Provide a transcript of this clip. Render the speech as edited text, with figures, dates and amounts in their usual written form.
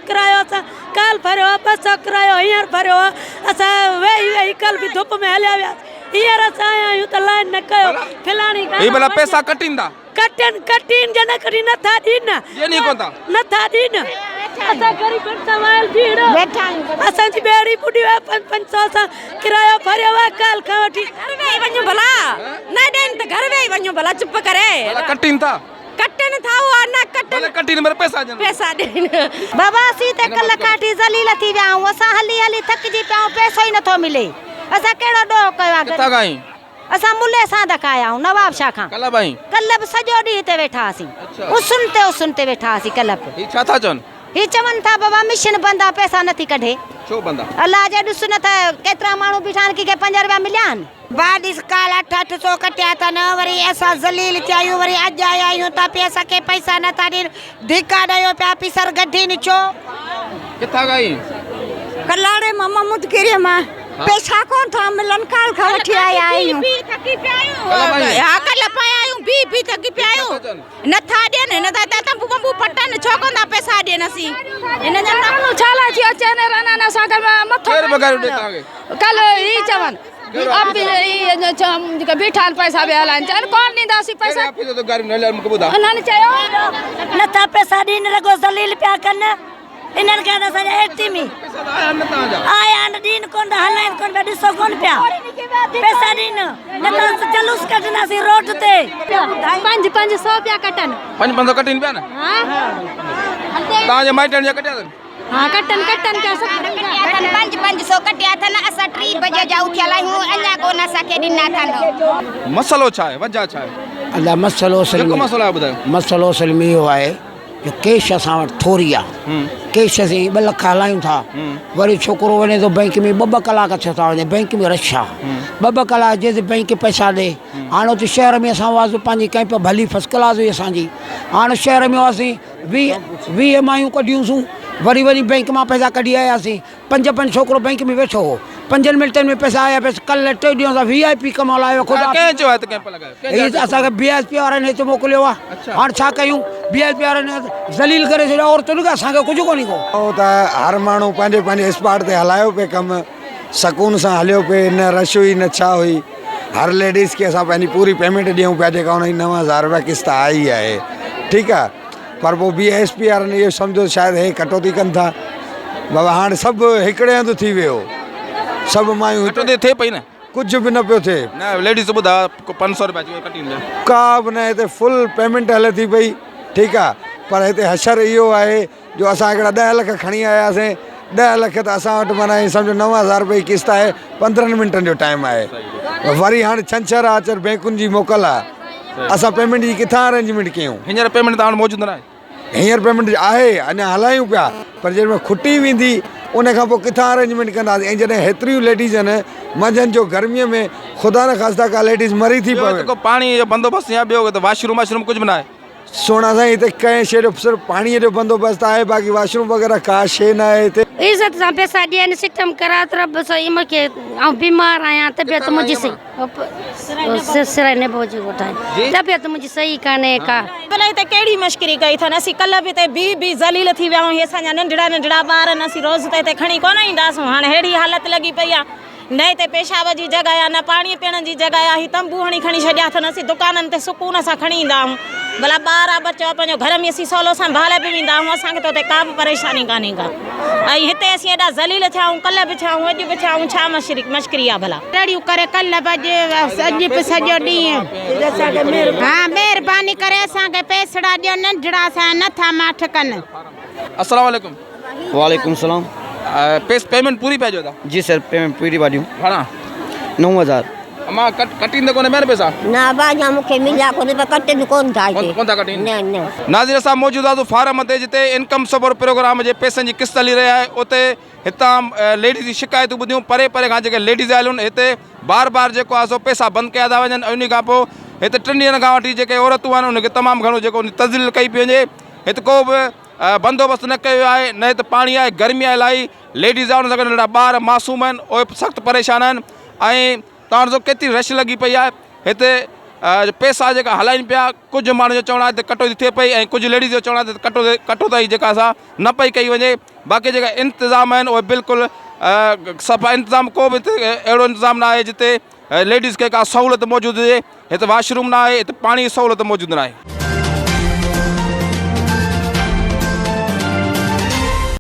किरायो असां कल भरियो 200 किरायो हींअर भरियो असां वेही कल भी धुप में हलिया वियासीं हींअर असां आया आहियूं त लाइन न कयो फलाणी ही भला पैसा कटींदा कटीन जन करी नथा ॾीन ये नहीं कोता नथा ॾीन असां गरीब सवाल भीड़ असांजी बेड़ी बुॾी 500 सां किरायो भरियो आहे कल खां वठी घर वेही वञो भला न ॾियनि त घर वेही वञो भला चुप करे कटीन था कटन था हुआ न कटन कटीन मेरे पैसा ॾिन बाबा सी ते कल काटी ज़लील थी विया आहियूं असां हली हली थकिजी पिया आहियूं पैसो ई नथो मिले असां कहिड़ो ॾोह कयो आहे किथां खां असां मुले सां धकाया आहियूं नवाब शाह खां कल भाई कल बि सॼो ॾींहुं हिते वेठा हुआसीं उसन ते वेठा हुआसीं कल बि ही छा था चवनि ही चवनि था बाबा मिशन बंदि आहे पैसा नथी कढे छो बंदि आहे अलाह जे ॾिस न त केतिरा माण्हू बीठा आहिनि कंहिंखे 5 रुपया मिलिया आहिनि बारिश काल 800 कटिया अथनि वरी असां ज़लील थिया आहियूं वरी अॼु आया आहियूं त पे असांखे पैसा नथा ॾियनि धिका ॾियो पिया पीसर गड्ढी छो किथां खां कलाड़े मामा मुदगिरी मां पैसा कोन था मिलन काल खां वठी आया आहियूं थकी पिया आहियूं हा कल पाया आहियूं बी थकी पिया आहियूं नथा ॾियनि न त तंबू बंबू पटनि छो कोन था पैसा ॾियनि असीं इन जा माण्हू छाला थी अचनि रनन असां मथो कल ई चवनि अब जेके बीठा पैसा बि हलाइनि चवनि कोन ॾींदासीं पैसा उन्हनि चयो नथा पैसा ॾियनि रुॻो ज़लील पिया कनि इन्हनि खे असांजे एटी में आया न ॾीन कोन हलाइनि कोन पिया ॾिसो कोन पिया पैसा ॾीन न त जलूस कढंदासीं रोड ते 500 पिया कटनि 500 कटीन पिया न तव्हांजे माइटनि जा कटिया अथनि हाँ कटन क्या 500 कटिया था ना असा 3 बजे जा उठियल आहियूं अञा कोन असांखे ॾिना अथनि मसलो छा आहे वजह छा आहे अलाह मसलो असल में इहो आहे जो कैश असां वटि थोरी आहे कैश असीं 2 लख हलायूं था वरी छोकिरो वञे थो बैंक में 2 कलाक छा था वञे बैंक में रश आहे 2 कलाक जे बैंक पैसा ॾे हाणे हुते शहर में असां हुआसीं पंहिंजी कैंप भली फर्स्ट क्लास हुई असांजी हाणे शहर में हुआसीं 20 मायूं कढियूंसीं वरी वरी बैंक में पैसा कढी आयासीं 5 छोकिरो बैंक में वेठो हो 5 मिंटनि में पैसा आया बसि कल 2 ॾींहं सां VIP कमु हलायो ख़ुदा असांखे BSP वारनि हिते मोकिलियो आहे हाणे छा कयूं BSP वारनि ज़लील करे छॾियो औरतुनि खे असांखे कुझु कोन्हे को त हर माण्हू पंहिंजे स्पॉट ते हलायो पिए कमु सकून सां हलियो पिए न रश हुई न छा हुई हर लेडीज़ खे असां पंहिंजी पूरी पेमेंट ॾियूं पिया जेका हुनजी 9,000 रुपया किस्त आई आहे ठीकु आहे पर पोइ BSP वारनि इहो सम्झो शायदि हे कटौती कनि था बाबा हाणे सभु हिकिड़े हंधि थी वियो सभु मायूं कटौती थिए पई न कुझु बि न पियो थिए न लेडीज़ ॿुधा 500 रुपया कटींदा का बि न हिते फुल पेमेंट हले थी पई ठीकु आहे पर हिते हशर इहो आहे जो असां हिकिड़ा 10 लख खणी आयासीं 10 लख त असां वटि माना सम्झो 9,000 रुपए जी किस्त आहे 15 मिंटनि जो टाइम आहे वरी हाणे छंछरु आहे अचर बैंकुनि जी मोकल आहे असां पेमेंट जी किथां अरेंजमेंट कयूं हींअर पेमेंट तव्हां वटि मौजूदु न आहे हींअर पेमेंट आहे अञा हलायूं पिया पर जंहिंमें खुटी वेंदी उन खां पोइ किथां अरेंजमेंट कंदासीं ऐं जॾहिं हेतिरियूं लेडीज़ आहिनि मंझंदि जो गर्मीअ में ख़ुदा न ख़ास्ता का लेडीज़ मरी थी पवे पाणी जो बंदोबस्तु या ॿियो त वाशरूम कुझु बि न आहे सोना साईं हिते कंहिं शइ जो सिर्फ़ु पाणीअ जो बंदोबस्तु आहे बाक़ी वाशरूम वग़ैरह का शइ न आहे हिते इज़त सां पैसा ॾियनि सिस्टम करा त बस मूंखे ऐं बीमार आहियां तबियत मुंहिंजी सिराई बोझ वठाए तबियत मुंहिंजी सही कान्हे का भला हिते कहिड़ी मश्करी कई अथनि असीं कल्ह बि हिते बी ज़लील थी विया आहियूं हे असांजा नंढड़ा ॿार आहिनि असीं रोज़ त हिते खणी कोन ईंदासीं हाणे अहिड़ी हालत लॻी पई आहे न हिते पेशाब जी जॻह आहे न पाणी पीअण जी जॻह आहे तंबू हणी खणी छॾिया अथनि असीं दुकाननि ते सुकून सां खणी ईंदा आहियूं भला ॿार आहे बचो पंहिंजो घर में असीं सवलो संभाले बि वेंदा आहियूं असांखे त हुते का बि परेशानी कान्हे का ऐं हिते असीं एॾा ज़लील थिया आहियूं कल्ह बि थिया आहियूं अॼु बि थिया आहियूं छा मश्करी आहे भला अहिड़ियूं करे कल्ह बि अॼु बि सॼो ॾींहुं हा महिरबानी करे असांखे पैसड़ा ॾियो नंढड़ा सां नथा माठ कनि अस्सलाम वालेकुम वालेकुम सलाम पेमेंट पूरी पइजो था जी सर पेमेंट पूरी वारियूं घणा 9,000 अमां कटींदे कोन्हे मेरे पैसा न बाजा मूंखे मिलिया कोन्हे पर कटनि कोन था कोन था कटीन न नाज़रीन असां मौजूदु आहे फार्म ते जिते इनकम सपोर्ट प्रोग्राम जे पैसनि जी किस्त हली रही आहे उते हितां लेडीज़ जी शिकायतूं ॿुधियूं परे परे खां जेके लेडीज़ आयल आहिनि हिते बार बार जेको आहे सो पैसा बंदि कया था वञनि ऐं उन खां पोइ हिते 3 ॾींहंनि खां वठी जेके औरतूं आहिनि उनखे तमामु घणो जेको तज़लील कई पई वञे हिते को बि बंदोबस्तु न कयो आहे न हिते पाणी आहे गर्मी आहे इलाही लेडीज़ आहे उन सां गॾु नंढा ॿार मासूम आहिनि उहे सख़्तु परेशान आहिनि ऐं तव्हां ॾिसो केतिरी रश लॻी पई आहे हिते पैसा जेका हलाइनि पिया कुझु माण्हू जो चवणु आहे त कटौती थिए पई ऐं कुझु लेडीज़ जो चवणु आहे त कटौती जेका असां न पई कई वञे बाक़ी जेका इंतिज़ाम आहिनि उहे बिल्कुलु सफ़ा इंतिज़ाम को बि हिते अहिड़ो इंतिज़ाम न आहे जिते लेडीज़ खे का सहूलियत मौजूदु हुजे हिते वॉशरूम न आहे हिते पाणी जी सहूलियत मौजूदु न आहे